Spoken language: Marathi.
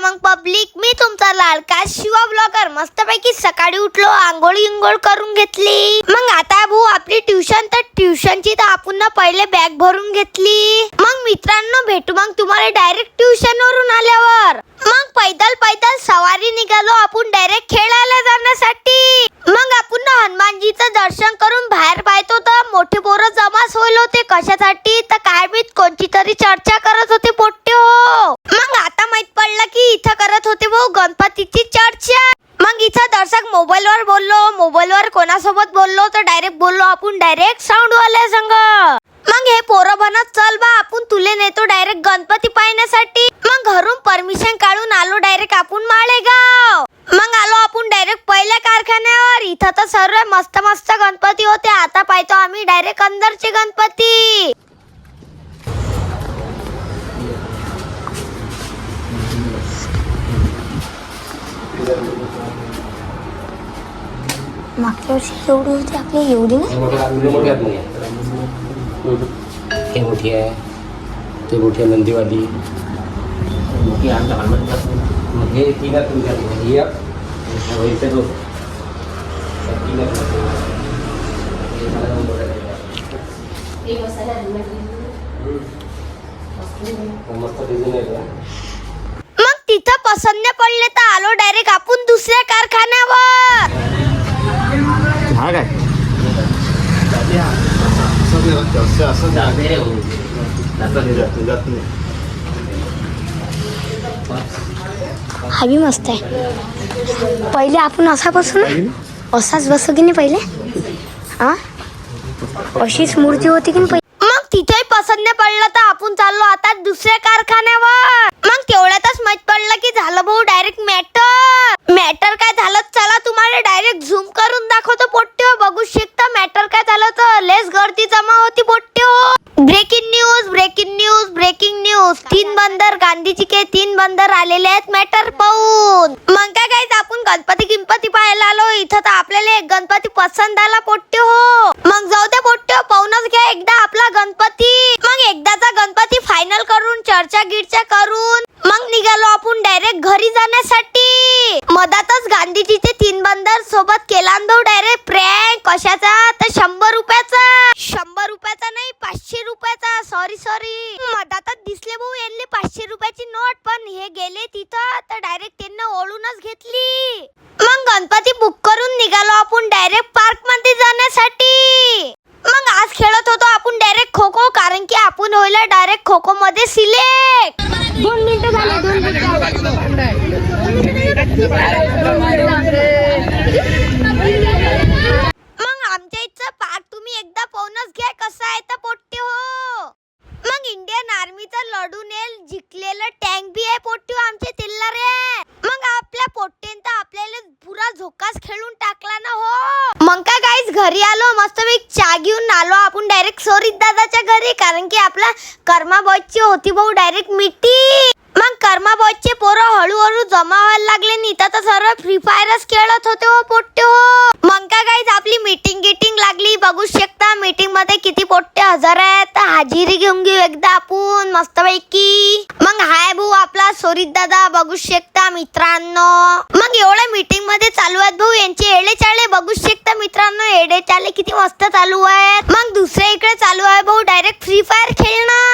मग पब्लिक, मी तुमचा लाडका शिवा ब्लॉगर मस्तपैकी सकाळी उठलो, आंघोळ करून घेतली. मग आता भाऊ आपली ट्युशन, तर ट्युशनची तर आपण पहिले बॅग भरून घेतली. मग मित्रांनो भेटू मग तुम्हाला डायरेक्ट ट्युशन वरून आल्यावर. मग पैदल सवारी निघालो आपण डायरेक्ट खेळायला जाण्यासाठी. मग आपण हनुमानजीचं दर्शन करून बाहेर पाहतो तर मोठे पोरं जमाच होईल होते. कशासाठी तर काय मी कोणती तरी चर्चा करत होते पोट्टे हो. मग आता माहित पडलं की इथं करत होते भाऊ गणपतीची चर्चा. मग इथं दर्शक मोबाईलवर कोणासोबत बोललो तर डायरेक्ट बोललो आपण डायरेक्ट साऊंड वाल्या संग. मग हे पोरं बनत चल बा आपण तुले नेतो डायरेक्ट गणपती पाहण्यासाठी. मग घरून परमिशन काढून आलो डायरेक्ट आपण माळेगाव. मग आलो आपण डायरेक्ट पहिल्या कारखान्यावर. इथं तर सर्व मस्त गणपती होते. आता पाहतो आम्ही डायरेक्ट अंदरचे गणपती. मागच्या वर्षी एवढी होती आपली, एवढी नाही. हे मोठी आहे, ते मोठी आहे नंदीवाली मोठी हे तीन मस्त डिझाईन आहे. मग तिथं पसंत नाही पडले तर आलो डायरेक्ट आपण दुसऱ्या कारखान्यावर. हा बी मस्त आहे. पहिले आपण असा बसू ना, असाच बसू की नाही पहिले. हा अशीच मूर्ती होती की नाही. मग तिथेही पसंत नाही पडलं तर आपण चाललो आता दुसऱ्या कारखान्यावर. मग तेवढ्यातच माहित पडलं की झालं भाऊ डायरेक्ट मॅटर काय झालं. चला तुम्हाला डायरेक्ट झूम करून दाखवतो पोट्टे हो. बघू शकता मॅटर काय झालं तर लेस गर्दी जमा होती पोट्टे हो. ब्रेकिंग न्यूज 3 बंदर गांधीजी के 3 बंदर आलेले आहेत मॅटर पाहून. मग काय आपण गणपती पाहायला आलो. इथं तर आपल्याला एक गणपती पसंत आला पोट्टे हो. मग जाऊ दे पोट्टे हो, पाहूनच घ्या एकदा आपला गणपती. मग एकदाचा गणपती फायनल करून चर्चा करून मग निघालो आपण डायरेक्ट घरी जाण्यासाठी. मधातच गांधीजीचे 3 बंदर सोबत केला भाऊ डायरेक्ट प्रँक. कशाचा तर 100 रुपयाचा. 100 रुपयाचा नाही 500 रुपयाचा. सॉरी मधातच दिसले भाऊ यांनी 500 रुपयाची नोट. पण हे गेले तिथं तर डायरेक्ट त्यांना ओळूनच घेतली. मग गणपती बुक करून निघालो आपण डायरेक्ट पार्क मध्ये जाण्यासाठी. मग आज खेळत होतो आपण डायरेक्ट खो खो, कारण की आपण होईल डायरेक्ट खो खो मध्ये सिलेक्ट. 2 मिनिटं झाले, 2 मिनिटं. मग आमच्या इथचं पार्क तुम्ही एकदा पाहूनच घ्या कसं आहे तर पोट्टे हो. मग इंडियन आर्मीचं लढून जिंकलेलं टँक बी आहे पोट्टे हो आमच्या तिल्ला रे. मग आपल्या पोट्टेन तर आपल्याला पुरा झोकाच खेळून टाकला ना हो. मग काय गाईस घरी आलो मस्त चहा घेऊन आलो आपण डायरेक्ट सोरीत दादाच्या घरी, कारण की आपला कर्मा बॉयची होती भाऊ डायरेक्ट मीटिंग. मग कर्मा बॉयचे पोरं हळूहळू जमा व्हायला लागले. नाही तर सर्व फ्री फायरच खेळत होते हो पोट्टे हो. मग काय गाईस आपली मीटिंग लागली. बघू शकता मीटिंग मध्ये किती पोट्टे हजर आहेत. तर हाजिरी घेऊन घेऊ एकदा आपण मस्तपैकी. मग हाय भाऊ आपला सोरीत दादा बघू शकता मित्रांनो. मग एवढ्या मीटिंग मध्ये चालू आहेत भाऊ यांचे एडे चाळे. बघू शकता मित्रांनो एडे चाळे किती मस्त चालू आहेत. मग दुसऱ्या इकडे चालू आहे भाऊ डायरेक्ट फ्री फायर खेळणं.